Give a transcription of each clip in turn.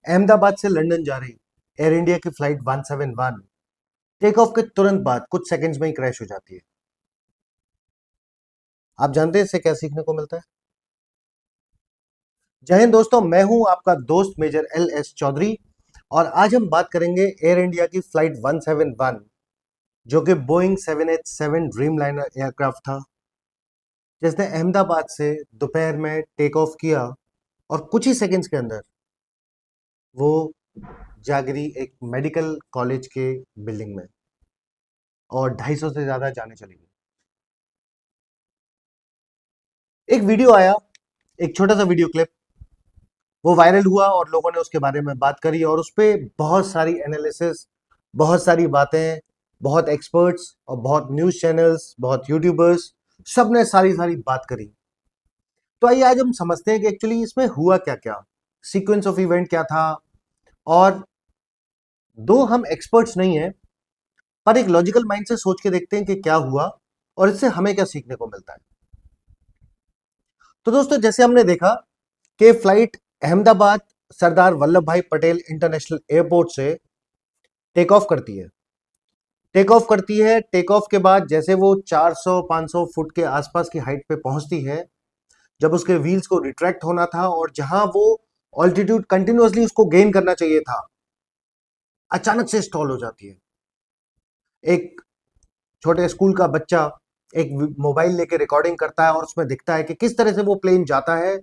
अहमदाबाद से लंदन जा रही एयर इंडिया की फ्लाइट 171 टेक ऑफ के तुरंत बाद कुछ सेकंड्स में ही क्रैश हो जाती है। आप जानते हैं इससे क्या सीखने को मिलता है? जय हिंद दोस्तों, मैं हूं आपका दोस्त मेजर LS चौधरी और आज हम बात करेंगे एयर इंडिया की फ्लाइट 171 जो कि बोइंग 787 ड्रीम लाइनर एयरक्राफ्ट था, जिसने अहमदाबाद से दोपहर में टेक ऑफ किया और कुछ ही सेकंड्स के अंदर वो जा गिरी एक मेडिकल कॉलेज के बिल्डिंग में और 250 से ज्यादा जाने चली गई। एक वीडियो आया, एक छोटा सा वीडियो क्लिप, वो वायरल हुआ और लोगों ने उसके बारे में बात करी और उस पर बहुत सारी एनालिसिस, बहुत सारी बातें, बहुत एक्सपर्ट्स और बहुत न्यूज़ चैनल्स, बहुत यूट्यूबर्स, सब ने सारी सारी बात करी। तो आइए आज हम समझते हैं कि एक्चुअली इसमें हुआ क्या क्या, सीक्वेंस ऑफ इवेंट क्या था। और दो हम एक्सपर्ट्स नहीं हैं, पर एक लॉजिकल माइंड से सोच के देखते हैं कि क्या हुआ और इससे हमें क्या सीखने को मिलता है। तो दोस्तों, जैसे हमने देखा कि फ्लाइट अहमदाबाद सरदार वल्लभ भाई पटेल इंटरनेशनल एयरपोर्ट से टेक ऑफ करती है। टेक ऑफ के बाद जैसे वो 400-500 फुट के आसपास की हाइट पे पहुंचती है, जब उसके व्हील्स को रिट्रैक्ट होना था और जहां वो ऑल्टीट्यूड कंटिन्यूअसली उसको गेन करना चाहिए था, अचानक से स्टॉल हो जाती है। एक छोटे स्कूल का बच्चा एक मोबाइल लेके रिकॉर्डिंग करता है और उसमें दिखता है कि किस तरह से वो प्लेन जाता है,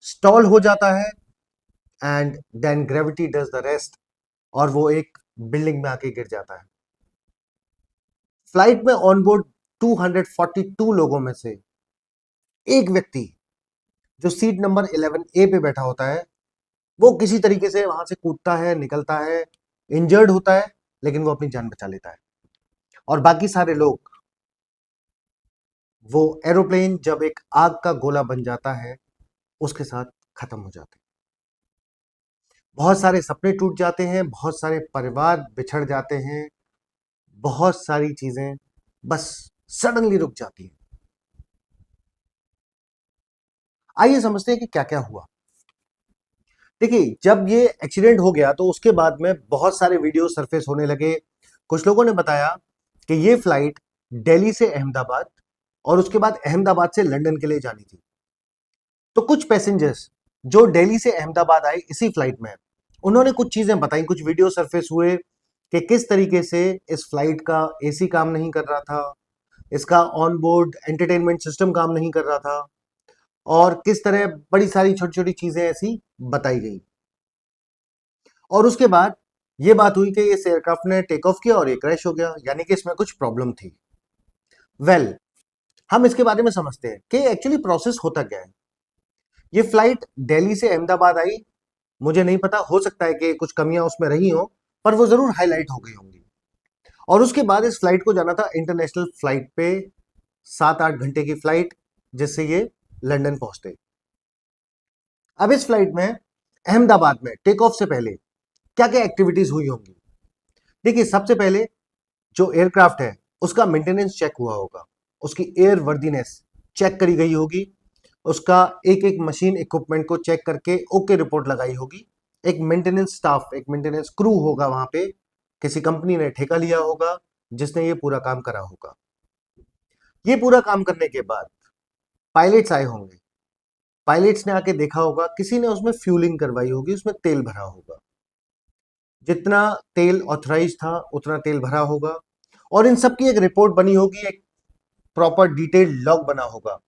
स्टॉल हो जाता है, and then gravity does the rest और वो एक बिल्डिंग में आके गिर जाता है। फ्लाइट में ऑनबोर्ड 242 लोगों में से एक व्यक्ति जो सीट नंबर 11A पे बैठा होता है, वो किसी तरीके से वहां से कूदता है, निकलता है, इंजर्ड होता है, लेकिन वो अपनी जान बचा लेता है। और बाकी सारे लोग, वो एरोप्लेन जब एक आग का गोला बन जाता है उसके साथ खत्म हो जाते हैं। बहुत सारे सपने टूट जाते हैं, बहुत सारे परिवार बिछड़ जाते हैं, बहुत सारी चीजें बस सडनली रुक जाती हैं। आइए समझते हैं कि क्या क्या हुआ। देखिए, जब ये एक्सीडेंट हो गया तो उसके बाद में बहुत सारे वीडियो सरफेस होने लगे। कुछ लोगों ने बताया कि ये फ्लाइट दिल्ली से अहमदाबाद और उसके बाद अहमदाबाद से लंदन के लिए जानी थी। तो कुछ पैसेंजर्स जो दिल्ली से अहमदाबाद आए इसी फ्लाइट में, उन्होंने कुछ चीजें बताई, कुछ वीडियो सरफेस हुए कि किस तरीके से इस फ्लाइट का AC काम नहीं कर रहा था, इसका ऑन बोर्ड एंटरटेनमेंट सिस्टम काम नहीं कर रहा था, और किस तरह बड़ी सारी छोटी छोटी चीजें ऐसी बताई गई। और उसके बाद ये बात हुई कि इस एयरक्राफ्ट ने टेक ऑफ किया और ये क्रैश हो गया, यानी कि इसमें कुछ प्रॉब्लम थी। वेल, हम इसके बारे में समझते हैं कि एक्चुअली प्रोसेस होता क्या है। ये फ्लाइट दिल्ली से अहमदाबाद आई, मुझे नहीं पता, हो सकता है कि कुछ कमियां उसमें रही हो, पर वो जरूर हाईलाइट हो गई होंगी। और उसके बाद इस फ्लाइट को जाना था इंटरनेशनल फ्लाइट पे, 7-8 घंटे की फ्लाइट, जिससे ये लंदन पहुंचते। अब इस फ्लाइट में अहमदाबाद में टेक ऑफ से पहले क्या क्या एक्टिविटीज हुई होंगी। देखिए, सबसे पहले जो एयरक्राफ्ट है उसका मेंटेनेंस चेक हुआ होगा, उसकी एयर वर्दीनेस चेक करी गई होगी, उसका एक एक मशीन इक्विपमेंट को चेक करके ओके रिपोर्ट लगाई होगी। एक मेंटेनेंस स्टाफ, एक मेंटेनेंस क्रू होगा वहां पे, किसी कंपनी ने ठेका लिया होगा जिसने ये पूरा काम करा होगा। ये पूरा काम करने के बाद पायलट्स आए होंगे, पायलट्स ने आके देखा होगा, किसी ने उसमें फ्यूलिंग करवाई होगी, उसमें तेल भरा होगा, जितना तेल ऑथराइज था उतना तेल भरा होगा, और इन सब की एक रिपोर्ट बनी होगी, एक प्रॉपर डिटेल्ड लॉग बना होगा।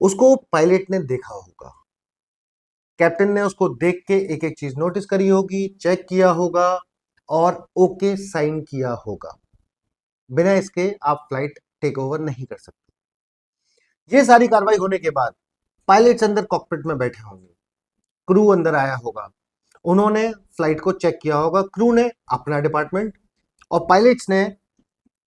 उसको पायलट ने देखा होगा, कैप्टन ने उसको देख के एक एक चीज नोटिस करी होगी, चेक किया होगा और ओके साइन किया होगा। बिना इसके आप फ्लाइट टेक ओवर नहीं कर सकते। ये सारी कार्रवाई होने के बाद पायलट्स अंदर कॉकपिट में बैठे होंगे, क्रू अंदर आया होगा, उन्होंने फ्लाइट को चेक किया होगा, क्रू ने अपना डिपार्टमेंट और पायलट्स ने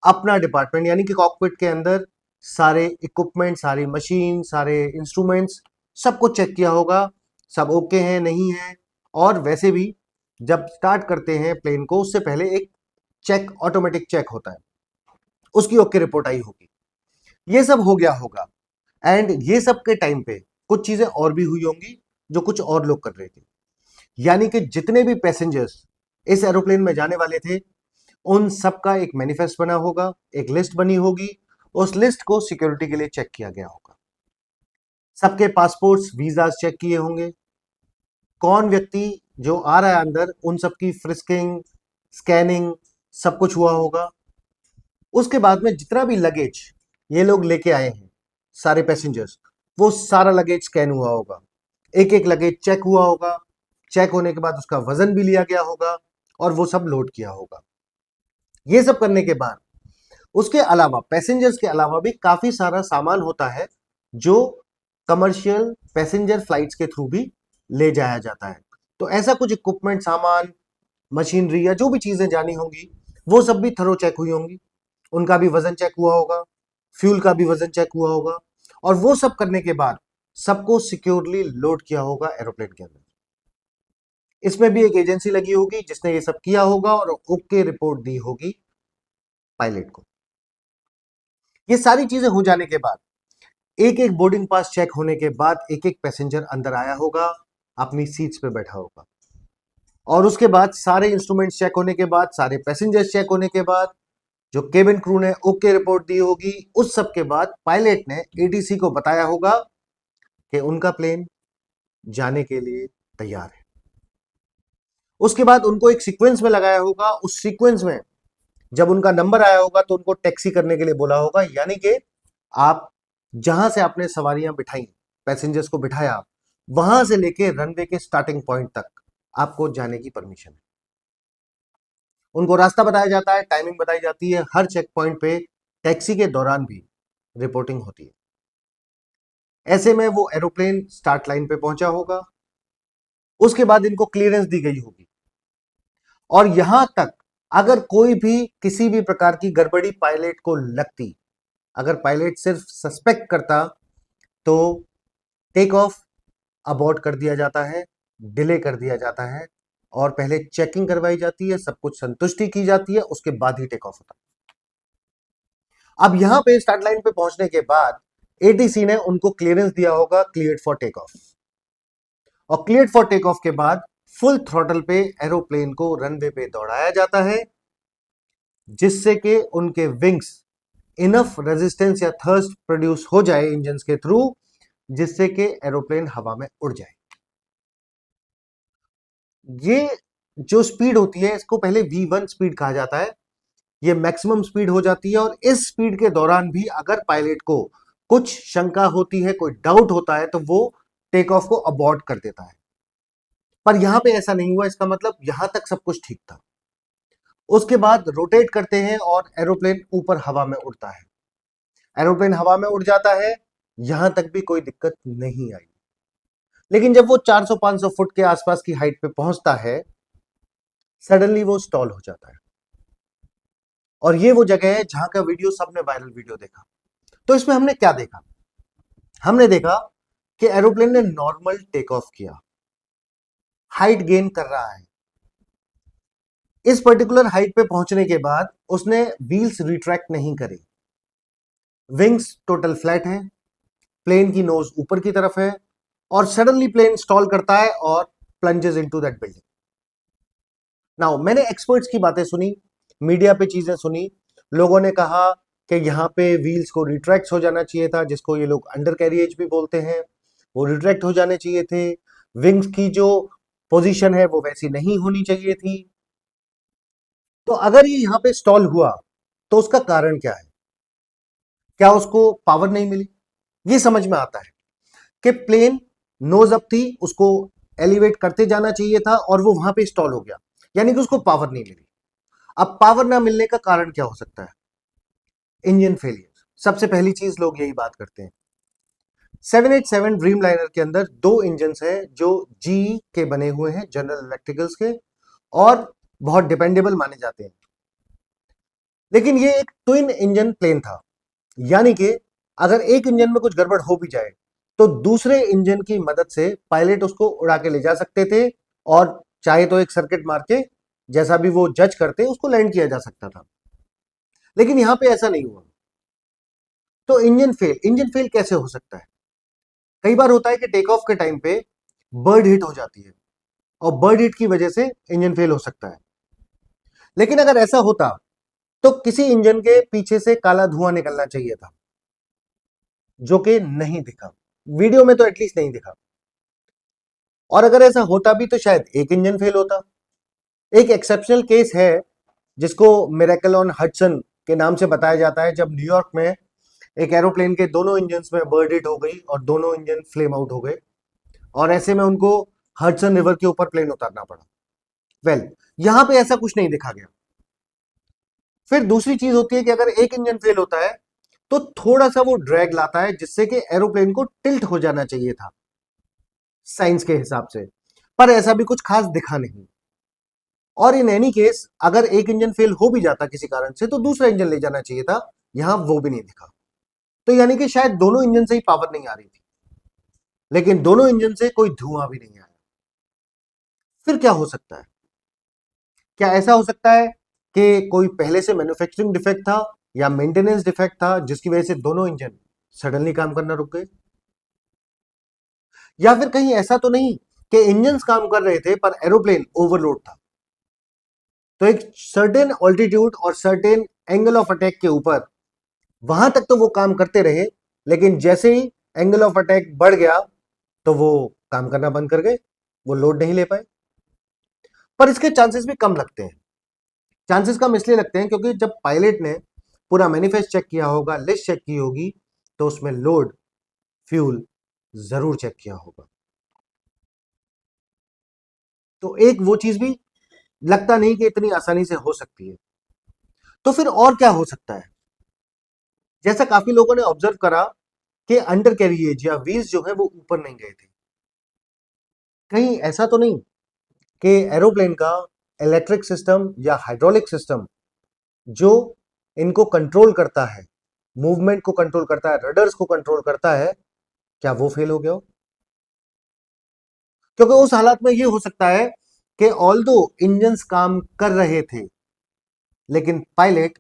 अपना डिपार्टमेंट, यानी कि कॉकपिट के अंदर सारे इक्विपमेंट, सारी मशीन, सारे इंस्ट्रूमेंट्स, सबको चेक किया होगा, सब ओके हैं नहीं है। और वैसे भी जब स्टार्ट करते हैं प्लेन को, उससे पहले एक चेक, ऑटोमेटिक चेक होता है, उसकी ओके रिपोर्ट आई होगी। ये सब हो गया होगा। एंड ये सब के टाइम पे कुछ चीजें और भी हुई होंगी जो कुछ और लोग कर रहे थे। यानी कि जितने भी पैसेंजर्स इस एरोप्लेन में जाने वाले थे उन सबका एक मैनिफेस्ट बना होगा, एक लिस्ट बनी होगी, उस लिस्ट को सिक्योरिटी के लिए चेक किया गया होगा। सबके पासपोर्ट्स, वीजास चेक किए होंगे। कौन व्यक्ति जो आ रहा है अंदर, उन सबकी फ्रिस्किंग, स्कैनिंग, सब कुछ हुआ होगा। उसके बाद में जितना भी लगेज ये लोग लेके आए हैं, सारे पैसेंजर्स, वो सारा लगेज स्कैन हुआ होगा, एक एक लगेज चेक हुआ होगा। चेक होने के बाद उसका वजन भी लिया गया होगा और वो सब लोड किया होगा। ये सब करने के बाद उसके अलावा, पैसेंजर्स के अलावा भी काफी सारा सामान होता है जो कमर्शियल पैसेंजर फ्लाइट्स के थ्रू भी ले जाया जाता है। तो ऐसा कुछ इक्विपमेंट, सामान, मशीनरी या जो भी चीजें जानी होंगी वो सब भी थरो चेक हुई होंगी। उनका भी वजन चेक हुआ होगा, फ्यूल का भी वजन चेक हुआ होगा और वो सब करने के बाद सबको सिक्योरली लोड किया होगा एरोप्लेन के अंदर। इसमें भी एक एजेंसी लगी होगी जिसने ये सब किया होगा और ओके रिपोर्ट दी होगी पायलट को। ये सारी चीजें हो जाने के बाद, एक एक बोर्डिंग पास चेक होने के बाद एक एक पैसेंजर अंदर आया होगा, अपनी सीट्स पे बैठा होगा और उसके बाद सारे इंस्ट्रूमेंट्स चेक होने के बाद, सारे पैसेंजर्स चेक होने के बाद, जो केबिन क्रू ने ओके रिपोर्ट दी होगी, उस सब के बाद पायलट ने एटीसी को बताया होगा कि उनका प्लेन जाने के लिए तैयार है। उसके बाद उनको एक सीक्वेंस में लगाया होगा। उस सीक्वेंस में जब उनका नंबर आया होगा तो उनको टैक्सी करने के लिए बोला होगा, यानी कि आप जहां से आपने सवारियां बिठाई, पैसेंजर्स को बिठाया, वहां से लेके रनवे के स्टार्टिंग पॉइंट तक आपको जाने की परमिशन है। उनको रास्ता बताया जाता है, टाइमिंग बताई जाती है, हर चेक पॉइंट पे टैक्सी के दौरान भी रिपोर्टिंग होती है। ऐसे में वो एरोप्लेन स्टार्ट लाइन पे पहुंचा होगा। उसके बाद इनको क्लियरेंस दी गई होगी और यहां तक अगर कोई भी किसी भी प्रकार की गड़बड़ी पायलट को लगती, अगर पायलट सिर्फ सस्पेक्ट करता, तो टेक ऑफ अबॉर्ट कर दिया जाता है, डिले कर दिया जाता है और पहले चेकिंग करवाई जाती है, सब कुछ संतुष्टि की जाती है, उसके बाद ही टेक ऑफ होता है। अब यहां पे स्टार्ट लाइन पे पहुंचने के बाद एटीसी ने उनको क्लियरेंस दिया होगा, क्लियर्ड फॉर टेक ऑफ। और क्लियर्ड फॉर टेक ऑफ के बाद फुल थ्रॉटल पे एरोप्लेन को रनवे पे दौड़ाया जाता है, जिससे कि उनके विंग्स इनफ रेजिस्टेंस या थर्स्ट प्रोड्यूस हो जाए इंजन के थ्रू, जिससे कि एरोप्लेन हवा में उड़ जाए। ये जो स्पीड होती है इसको पहले V1 स्पीड कहा जाता है। ये मैक्सिमम स्पीड हो जाती है और इस स्पीड के दौरान भी अगर पायलट को कुछ शंका होती है, कोई डाउट होता है, तो वो टेक ऑफ को अबॉर्ट कर देता है। पर यहां पे ऐसा नहीं हुआ, इसका मतलब यहां तक सब कुछ ठीक था। उसके बाद रोटेट करते हैं और एरोप्लेन ऊपर हवा में उड़ता है। एरोप्लेन हवा में उड़ जाता है, यहां तक भी कोई दिक्कत नहीं आई। लेकिन जब वो 400-500 फुट के आसपास की हाइट पे पहुंचता है, सडनली वो स्टॉल हो जाता है। और ये वो जगह है जहां का वीडियो सबने वायरल वीडियो देखा। तो इसमें हमने क्या देखा? हमने देखा कि एरोप्लेन ने नॉर्मल टेक ऑफ किया, हाइट गेन कर रहा है। इस पर्टिकुलर हाइट पे पहुंचने के बाद उसने व्हील्स रिट्रैक्ट नहीं करे, विंग्स टोटल फ्लैट है, प्लेन की नोज ऊपर की तरफ है और सडनली प्लेन स्टॉल करता है और plunges into that building. Now मैंने एक्सपर्ट्स की बातें सुनी, मीडिया पे चीजें सुनी, लोगों ने कहा कि यहाँ पे व्हील्स को रिट्रैक्ट हो जाना चाहिए था, जिसको ये लोग अंडर कैरिएज भी बोलते हैं, वो रिट्रैक्ट हो जाने चाहिए थे। विंग्स की जो पोजीशन है वो वैसी नहीं होनी चाहिए थी। तो अगर ये यहाँ पे स्टॉल हुआ तो उसका कारण क्या है? क्या उसको पावर नहीं मिली? ये समझ में आता है कि प्लेन नोज अप थी, उसको एलिवेट करते जाना चाहिए था और वो वहां पे स्टॉल हो गया, यानी कि उसको पावर नहीं मिली। अब पावर ना मिलने का कारण क्या हो सकता है? Engine failure. सबसे पहली चीज लोग यही बात करते हैं। 787 ड्रीम लाइनर के अंदर दो इंजन हैं जो जीई के बने हुए हैं, जनरल इलेक्ट्रिकल्स के, और बहुत डिपेंडेबल माने जाते हैं। लेकिन ये एक ट्विन इंजन प्लेन था, यानी कि अगर एक इंजन में कुछ गड़बड़ हो भी जाए तो दूसरे इंजन की मदद से पायलट उसको उड़ा के ले जा सकते थे और चाहे तो एक सर्किट मार के, जैसा भी वो जज करते, उसको लैंड किया जा सकता था। लेकिन यहां पे ऐसा नहीं हुआ। तो इंजन फेल कैसे हो सकता है? कई बार होता है कि टेक ऑफ के टाइम पे बर्ड हिट हो जाती है और बर्ड हीट की वजह से इंजन फेल हो सकता है। लेकिन अगर ऐसा होता तो किसी इंजन के पीछे से काला धुआं निकलना चाहिए था, जो कि नहीं दिखा, वीडियो में तो एटलीस्ट नहीं दिखा। और अगर ऐसा होता भी तो शायद एक इंजन फेल होता। एक एक्सेप्शनल केस है जिसको मिरेकल ऑन हडसन के नाम से बताया जाता है, जब न्यूयॉर्क में एक एरोप्लेन के दोनों इंजन में बर्ड हिट हो गई और दोनों इंजन फ्लेम आउट हो गए, और ऐसे में उनको हडसन रिवर के ऊपर प्लेन उतारना पड़ा। वेल, यहां पे ऐसा कुछ नहीं देखा गया। फिर दूसरी चीज होती है कि अगर एक इंजन फेल होता है तो थोड़ा सा वो ड्रैग लाता है, जिससे कि एरोप्लेन को टिल्ट हो जाना चाहिए था साइंस के हिसाब से, पर ऐसा भी कुछ खास दिखा नहीं। और इन एनी केस अगर एक इंजन फेल हो भी जाता किसी कारण से तो दूसरा इंजन ले जाना चाहिए था, यहां वो भी नहीं दिखा। तो यानी कि शायद दोनों इंजन से ही पावर नहीं आ रही थी, लेकिन दोनों इंजन से कोई धुआं भी नहीं आया। फिर क्या हो सकता है? क्या ऐसा हो सकता है कि कोई पहले से मैन्युफैक्चरिंग डिफेक्ट था या मेंटेनेंस डिफेक्ट था, जिसकी वजह से दोनों इंजन सडनली काम करना रुक गए? या फिर कहीं ऐसा तो नहीं कि इंजन काम कर रहे थे पर एरोप्लेन ओवरलोड था? तो एक सर्टेन ऑल्टीट्यूड और सर्टेन एंगल ऑफ अटैक के ऊपर वहां तक तो वो काम करते रहे, लेकिन जैसे ही एंगल ऑफ अटैक बढ़ गया तो वो काम करना बंद कर गए, वो लोड नहीं ले पाए। पर इसके चांसेस भी कम लगते हैं। चांसेस कम इसलिए लगते हैं क्योंकि जब पायलट ने पूरा मैनिफेस्ट चेक किया होगा, लिस्ट चेक की होगी, तो उसमें लोड, फ्यूल जरूर चेक किया होगा। तो एक वो चीज भी लगता नहीं कि इतनी आसानी से हो सकती है। तो फिर और क्या हो सकता है? जैसा काफी लोगों ने ऑब्जर्व करा कि अंडर कैरिएज या व्हील्स जो है वो ऊपर नहीं गए थे। कहीं ऐसा तो नहीं कि एरोप्लेन का इलेक्ट्रिक सिस्टम या हाइड्रोलिक सिस्टम जो इनको कंट्रोल करता है, मूवमेंट को कंट्रोल करता है, रडर्स को कंट्रोल करता है, क्या वो फेल हो गया हो? क्योंकि उस हालात में ये हो सकता है कि ऑल दो इंजन्स काम कर रहे थे, लेकिन पायलट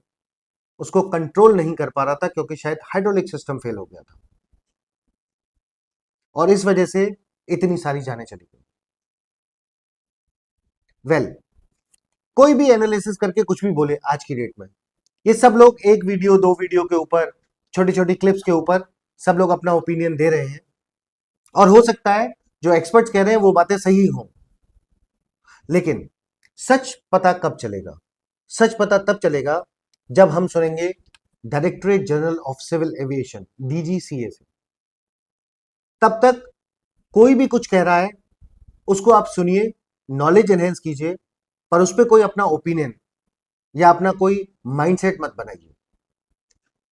उसको कंट्रोल नहीं कर पा रहा था क्योंकि शायद हाइड्रोलिक सिस्टम फेल हो गया था, और इस वजह से इतनी सारी जानें चली गई। वेल, कोई भी एनालिसिस करके कुछ भी बोले आज की डेट में, ये सब लोग एक वीडियो दो वीडियो के ऊपर, छोटी छोटी क्लिप्स के ऊपर सब लोग अपना ओपिनियन दे रहे हैं, और हो सकता है जो एक्सपर्ट्स कह रहे हैं वो बातें सही हों, लेकिन सच पता कब चलेगा? सच पता तब चलेगा जब हम सुनेंगे Directorate General of Civil Aviation, DGCA से। तब तक कोई भी कुछ कह रहा है उसको आप सुनिए, नॉलेज एनहेंस कीजिए, पर उस पर कोई अपना ओपिनियन या अपना कोई माइंडसेट मत बनाइए,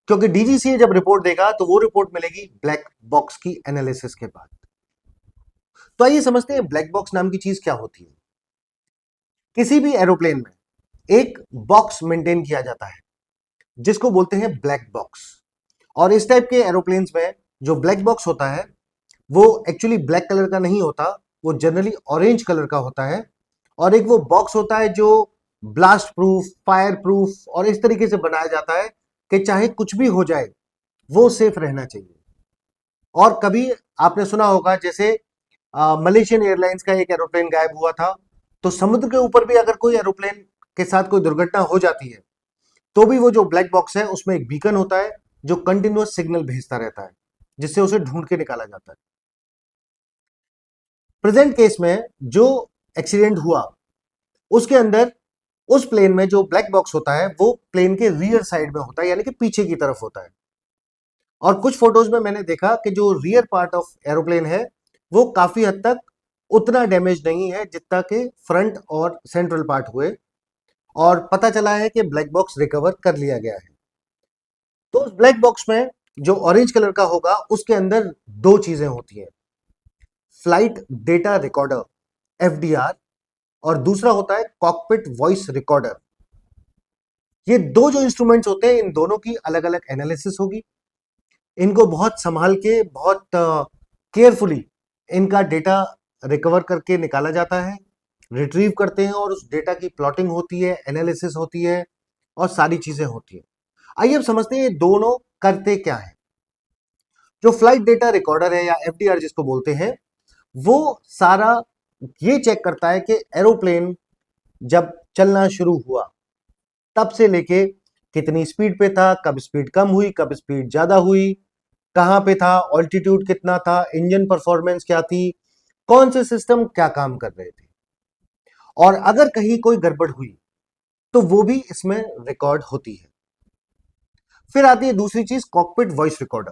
क्योंकि डीजीसीए जब रिपोर्ट देगा तो वो रिपोर्ट मिलेगी ब्लैक बॉक्स की एनालिसिस के बाद। तो आइए समझते हैं ब्लैक बॉक्स नाम की चीज क्या होती है। किसी भी एरोप्लेन में एक बॉक्स मेंटेन किया जाता है जिसको बोलते हैं ब्लैक बॉक्स, और इस टाइप के एरोप्लेन्स में जो ब्लैक बॉक्स होता है वो एक्चुअली ब्लैक कलर का नहीं होता, वो जनरली ऑरेंज कलर का होता है। और एक वो बॉक्स होता है जो ब्लास्ट प्रूफ, फायर प्रूफ और इस तरीके से बनाया जाता है कि चाहे कुछ भी हो जाए वो सेफ रहना चाहिए। और कभी आपने सुना होगा जैसे मलेशियन एयरलाइंस का एक एरोप्लेन गायब हुआ था, तो समुद्र के ऊपर भी अगर कोई एरोप्लेन के साथ कोई दुर्घटना हो जाती है तो भी वो जो ब्लैक बॉक्स है उसमें एक बीकन होता है जो कंटिन्यूअस सिग्नल भेजता रहता है, जिससे उसे ढूंढ के निकाला जाता है। प्रेजेंट केस में जो एक्सीडेंट हुआ उसके अंदर उस प्लेन में जो ब्लैक बॉक्स होता है वो प्लेन के रियर साइड में होता है, यानी कि पीछे की तरफ होता है। और कुछ फोटोज में मैंने देखा कि जो रियर पार्ट ऑफ एरोप्लेन है वो काफी हद तक उतना डैमेज नहीं है जितना कि फ्रंट और सेंट्रल पार्ट हुए, और पता चला है कि ब्लैक बॉक्स रिकवर कर लिया गया है। तो उस ब्लैक बॉक्स में जो ऑरेंज कलर का होगा उसके अंदर दो चीजें होती हैं, फ्लाइट डेटा रिकॉर्डर एफडीआर, और दूसरा होता है कॉकपिट वॉइस रिकॉर्डर। ये दो जो इंस्ट्रूमेंट्स होते हैं इन दोनों की अलग अलग एनालिसिस होगी, इनको बहुत संभाल के, बहुत केयरफुली इनका डेटा रिकवर करके निकाला जाता है, रिट्रीव करते हैं, और उस डेटा की प्लॉटिंग होती है, एनालिसिस होती है, और सारी चीजें होती है। आइए अब समझते हैं ये दोनों करते क्या है। जो फ्लाइट डेटा रिकॉर्डर है या एफडीआर जिसको बोलते हैं, वो सारा ये चेक करता है कि एरोप्लेन जब चलना शुरू हुआ तब से लेके कितनी स्पीड पे था, कब स्पीड कम हुई, कब स्पीड ज्यादा हुई, कहां पे था, ऑल्टीट्यूड कितना था, इंजन परफॉर्मेंस क्या थी, कौन से सिस्टम क्या काम कर रहे थे, और अगर कहीं कोई गड़बड़ हुई तो वो भी इसमें रिकॉर्ड होती है। फिर आती है दूसरी चीज, cockpit voice recorder.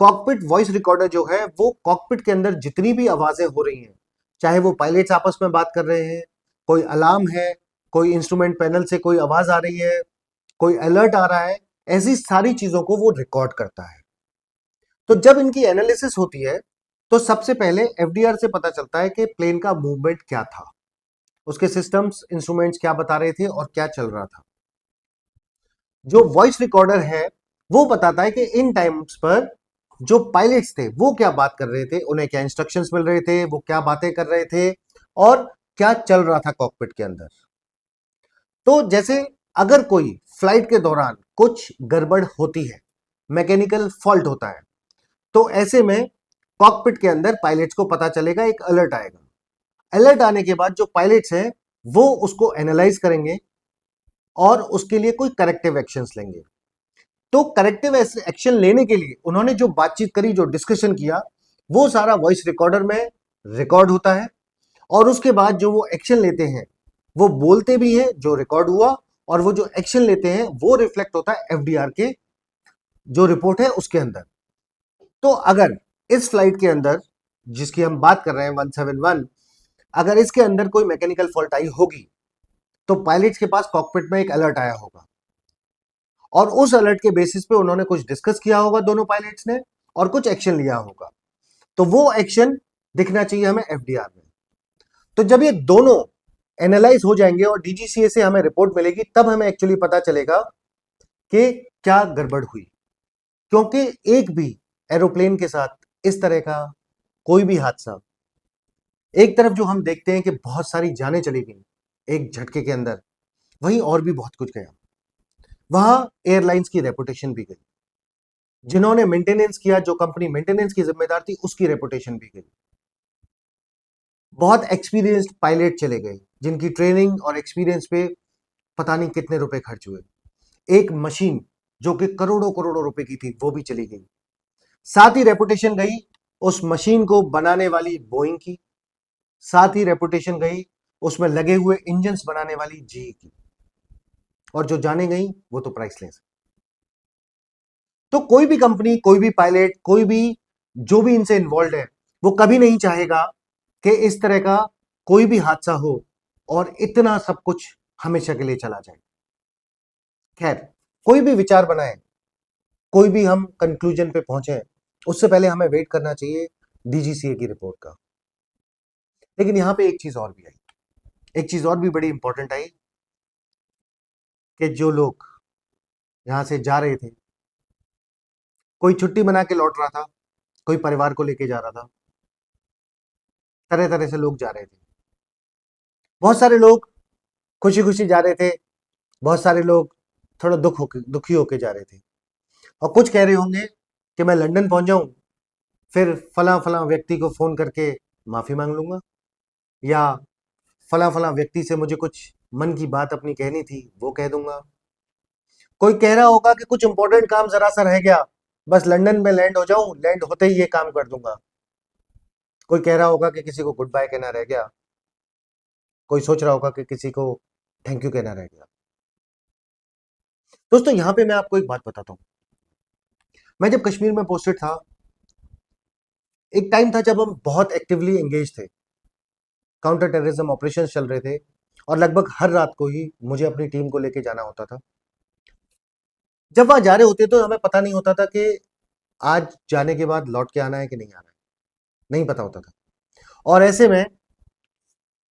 Cockpit voice recorder जो है वो कॉकपिट के अंदर जितनी भी आवाजें हो रही हैं, चाहे वो पायलट्स आपस में बात कर रहे हैं, कोई अलार्म है, कोई इंस्ट्रूमेंट पैनल से कोई आवाज आ रही है, कोई अलर्ट आ रहा है, ऐसी सारी चीजों को वो रिकॉर्ड करता है। तो जब इनकी एनालिसिस होती है तो सबसे पहले एफडीआर से पता चलता है कि प्लेन का मूवमेंट क्या था, उसके सिस्टम्स इंस्ट्रूमेंट्स क्या बता रहे थे और क्या चल रहा था। जो वॉइस रिकॉर्डर है वो बताता है कि इन टाइम्स पर जो पायलट्स थे वो क्या बात कर रहे थे, उन्हें क्या इंस्ट्रक्शंस मिल रहे थे, वो क्या बातें कर रहे थे और क्या चल रहा था कॉकपिट के अंदर। तो जैसे अगर कोई फ्लाइट के दौरान कुछ गड़बड़ होती है, मैकेनिकल फॉल्ट होता है, तो ऐसे में कॉकपिट के अंदर पायलट्स को पता चलेगा, एक अलर्ट आएगा। अलर्ट आने के बाद जो पायलट्स हैं वो उसको एनालाइज करेंगे और उसके लिए कोई करेक्टिव एक्शंस लेंगे। तो करेक्टिव एक्शन लेने के लिए उन्होंने जो बातचीत करी, जो डिस्कशन किया, वो सारा वॉइस रिकॉर्डर में रिकॉर्ड होता है और उसके बाद जो वो एक्शन लेते हैं वो बोलते भी हैं जो रिकॉर्ड हुआ, और वो जो एक्शन लेते हैं वो रिफ्लेक्ट होता है एफडीआर के जो रिपोर्ट है उसके अंदर। तो अगर इस फ्लाइट के अंदर जिसकी हम बात कर रहे हैं 171, अगर इसके अंदर कोई मैकेनिकल फॉल्ट आई होगी तो पायलट्स के पास कॉकपिट में एक अलर्ट आया होगा और उस अलर्ट के बेसिस पे उन्होंने कुछ डिस्कस किया होगा दोनों पायलट्स ने और कुछ एक्शन लिया होगा। तो वो एक्शन दिखना चाहिए हमें एफडीआर में। तो जब ये दोनों एनालाइज हो जाएंगे और डीजीसीए से हमें रिपोर्ट मिलेगी तब हमें एक्चुअली पता चलेगा कि क्या गड़बड़ हुई। क्योंकि एक भी एरोप्लेन के साथ इस तरह का कोई भी हादसा, एक तरफ जो हम देखते हैं कि बहुत सारी जानें चली गई एक झटके के अंदर, वहीं और भी बहुत कुछ गया। वहां एयरलाइंस की रेपुटेशन भी गई, जिन्होंने मेंटेनेंस किया, जो कंपनी मेंटेनेंस की जिम्मेदार थी उसकी रेपुटेशन भी गई। बहुत एक्सपीरियंस्ड पायलट चले गए जिनकी ट्रेनिंग और एक्सपीरियंस पे पता नहीं कितने रुपए खर्च हुए। एक मशीन जो कि करोड़ों करोड़ों रुपए की थी वो भी चली गई। साथ ही रेपुटेशन गई उस मशीन को बनाने वाली बोइंग की, साथ ही रेपुटेशन गई उसमें लगे हुए इंजन्स बनाने वाली जी की, और जो जाने गई वो तो प्राइसलेस। तो कोई भी कंपनी, कोई भी पायलट, कोई भी जो भी इनसे इन्वॉल्व है, वो कभी नहीं चाहेगा कि इस तरह का कोई भी हादसा हो और इतना सब कुछ हमेशा के लिए चला जाए। खैर, कोई भी विचार बनाए, कोई भी हम कंक्लूजन पे पहुंचे, उससे पहले हमें वेट करना चाहिए डीजीसीए की रिपोर्ट का। लेकिन यहां पे एक चीज और भी आई, एक चीज और भी बड़ी इंपॉर्टेंट आई कि जो लोग यहां से जा रहे थे, कोई छुट्टी बना के लौट रहा था, कोई परिवार को लेके जा रहा था, तरह तरह से लोग जा रहे थे। बहुत सारे लोग खुशी खुशी जा रहे थे, बहुत सारे लोग थोड़ा दुखी होके जा रहे थे, और कुछ कह रहे होंगे कि मैं लंदन पहुंच जाऊं, फिर फला फला व्यक्ति को फोन करके माफी मांग लूंगा, या फला फला व्यक्ति से मुझे कुछ मन की बात अपनी कहनी थी वो कह दूंगा। कोई कह रहा होगा कि कुछ इंपॉर्टेंट काम जरा सा रह गया, बस लंदन में लैंड हो जाऊं, लैंड होते ही ये काम कर दूंगा। कोई कह रहा होगा कि किसी को गुड बाय कहना रह गया, कोई सोच रहा होगा कि किसी को थैंक यू कहना रह गया। दोस्तों, यहां पे मैं आपको एक बात बताता हूं। मैं जब कश्मीर में पोस्टेड था, एक टाइम था जब हम बहुत एक्टिवली एंगेज थे, काउंटर टेररिज्म ऑपरेशन चल रहे थे, और लगभग हर रात को ही मुझे अपनी टीम को लेके जाना होता था। जब वहां जा रहे होते तो हमें पता नहीं होता था कि आज जाने के बाद लौट के आना है कि नहीं आना है, नहीं पता होता था। और ऐसे में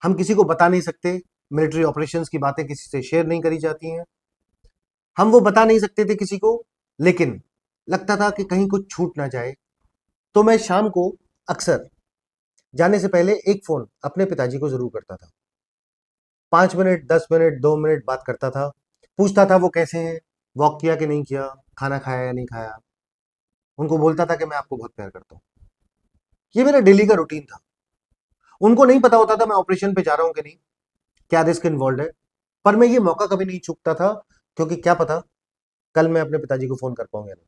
हम किसी को बता नहीं सकते, मिलिट्री ऑपरेशंस की बातें किसी से शेयर नहीं करी जाती हैं, हम वो बता नहीं सकते थे किसी को। लेकिन लगता था कि कहीं कुछ छूट ना जाए, तो मैं शाम को अक्सर जाने से पहले एक फोन अपने पिताजी को जरूर करता था। 5 मिनट, 10 मिनट, 2 मिनट बात करता था, पूछता था वो कैसे हैं, वॉक किया कि नहीं किया, खाना खाया या नहीं खाया। उनको बोलता था कि मैं आपको बहुत प्यार करता हूँ। ये मेरा डेली का रूटीन था। उनको नहीं पता होता था मैं ऑपरेशन पे जा रहा हूं कि नहीं, क्या रिस्क इन्वॉल्व है, पर मैं ये मौका कभी नहीं चूकता था, क्योंकि क्या पता कल मैं अपने पिताजी को फोन कर पाऊंगा नहीं।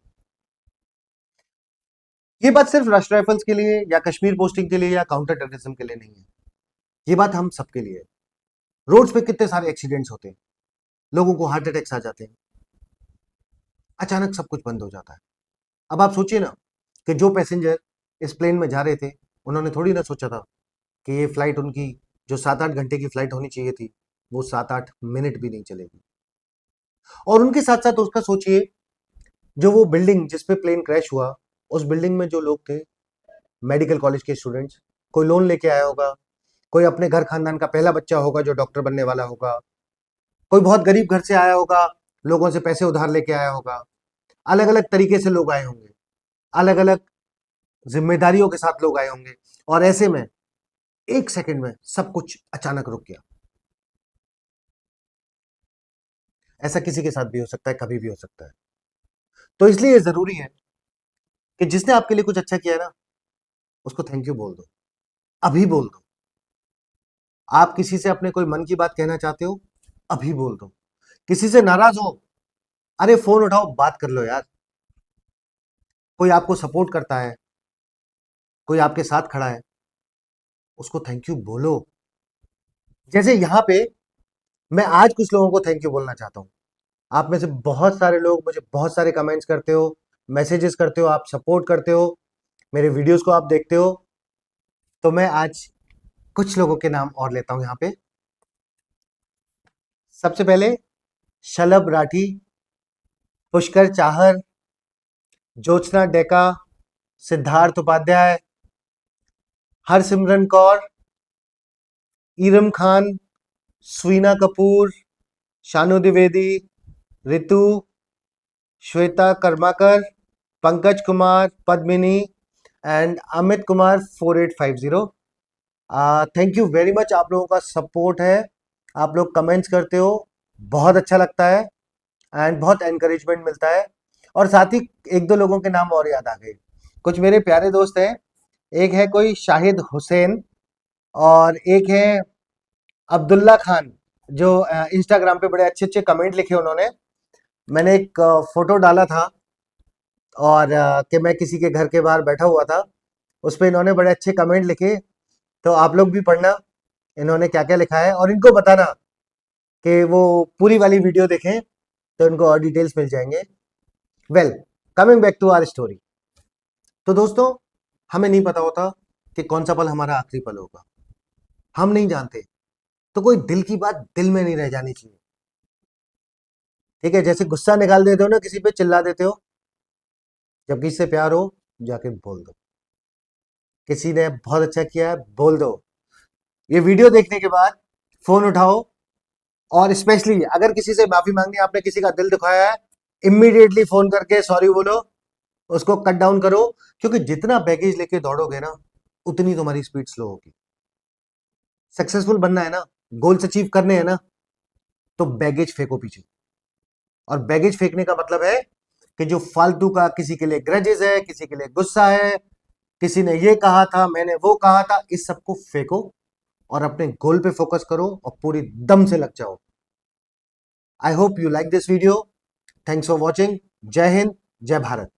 ये बात सिर्फ राष्ट्र राइफल्स के लिए या कश्मीर पोस्टिंग के लिए या काउंटर टेररिज्म के लिए नहीं है, ये बात हम सबके लिए है। रोड्स पे कितने सारे एक्सीडेंट्स होते हैं, लोगों को हार्ट अटैक्स आ जाते हैं, अचानक सब कुछ बंद हो जाता है। अब आप सोचिए ना कि जो पैसेंजर इस प्लेन में जा रहे थे, उन्होंने थोड़ी ना सोचा था कि ये फ्लाइट उनकी जो 7-8 घंटे की फ्लाइट होनी चाहिए थी, वो 7-8 मिनट भी नहीं चलेगी। और उनके साथ साथ उसका सोचिए, जो वो बिल्डिंग जिस पे प्लेन क्रैश हुआ, उस बिल्डिंग में जो लोग थे, मेडिकल कॉलेज के स्टूडेंट्स, कोई लोन लेके आया होगा, कोई अपने घर खानदान का पहला बच्चा होगा जो डॉक्टर बनने वाला होगा, कोई बहुत गरीब घर से आया होगा, लोगों से पैसे उधार लेके आया होगा, अलग अलग तरीके से लोग आए होंगे, अलग अलग जिम्मेदारियों के साथ लोग आए होंगे, और ऐसे में एक सेकंड में सब कुछ अचानक रुक गया। ऐसा किसी के साथ भी हो सकता है, कभी भी हो सकता है। तो इसलिए जरूरी है कि जिसने आपके लिए कुछ अच्छा किया है ना, उसको थैंक यू बोल दो, अभी बोल दो। आप किसी से अपने कोई मन की बात कहना चाहते हो, अभी बोल दो। किसी से नाराज हो, अरे फोन उठाओ, बात कर लो यार। कोई आपको सपोर्ट करता है, कोई आपके साथ खड़ा है, उसको थैंक यू बोलो। जैसे यहां पे मैं आज कुछ लोगों को थैंक यू बोलना चाहता हूं। आप में से बहुत सारे लोग मुझे बहुत सारे कमेंट्स करते हो, मैसेजेस करते हो, आप सपोर्ट करते हो, मेरे वीडियोस को आप देखते हो। तो मैं आज कुछ लोगों के नाम और लेता हूं यहां पे। सबसे पहले Shalabh Rathi, Pushkar Chahar, Jyotsna Deka, Siddharth Upadhyay, Harsimran Kaur, Iram Khan, Sweena Kapoor, Shanu Dwivedi, Ritu, Shweta Karmakar, Pankaj Kumar, Padmini and Amit Kumar 4850। Thank you very much, आप लोगों का सपोर्ट है, आप लोग कमेंट्स करते हो, बहुत अच्छा लगता है एंड बहुत एनकरेजमेंट मिलता है। और साथ ही एक दो लोगों के नाम और याद आ गए, कुछ मेरे प्यारे दोस्त हैं। एक है कोई शाहिद हुसैन, और एक है अब्दुल्ला खान, जो इंस्टाग्राम पे बड़े अच्छे अच्छे कमेंट लिखे उन्होंने। मैंने एक फोटो डाला था, और कि मैं किसी के घर के बाहर बैठा हुआ था, उस पर इन्होंने बड़े अच्छे कमेंट लिखे। तो आप लोग भी पढ़ना इन्होंने क्या क्या लिखा है, और इनको बताना कि वो पूरी वाली वीडियो देखें, तो इनको और डिटेल्स मिल जाएंगे। Well, coming back to our story. तो दोस्तों, हमें नहीं पता होता कि कौन सा पल हमारा आखिरी पल होगा, हम नहीं जानते। तो कोई दिल की बात दिल में नहीं रह जानी चाहिए, ठीक है? जैसे गुस्सा निकाल देते हो ना, किसी पे चिल्ला देते हो, जब किसी से प्यार हो जाके बोल दो, किसी ने बहुत अच्छा किया है बोल दो। ये वीडियो देखने के बाद फोन उठाओ, और स्पेशली अगर किसी से माफी मांगनी है, आपने किसी का दिल दुखाया है, इमीडिएटली फोन करके सॉरी बोलो, उसको कट डाउन करो। क्योंकि जितना बैगेज लेके दौड़ोगे ना, उतनी तुम्हारी स्पीड स्लो होगी। सक्सेसफुल बनना है ना, गोल्स अचीव करने हैं ना, तो बैगेज फेंको पीछे। और बैगेज फेंकने का मतलब है कि जो फालतू का किसी के लिए ग्रजेस है, किसी के लिए गुस्सा है, किसी ने ये कहा था, मैंने वो कहा था, इस सबको फेंको और अपने गोल पे फोकस करो और पूरी दम से लग जाओ। I hope you like this video. Thanks for watching. जय हिंद, जय भारत।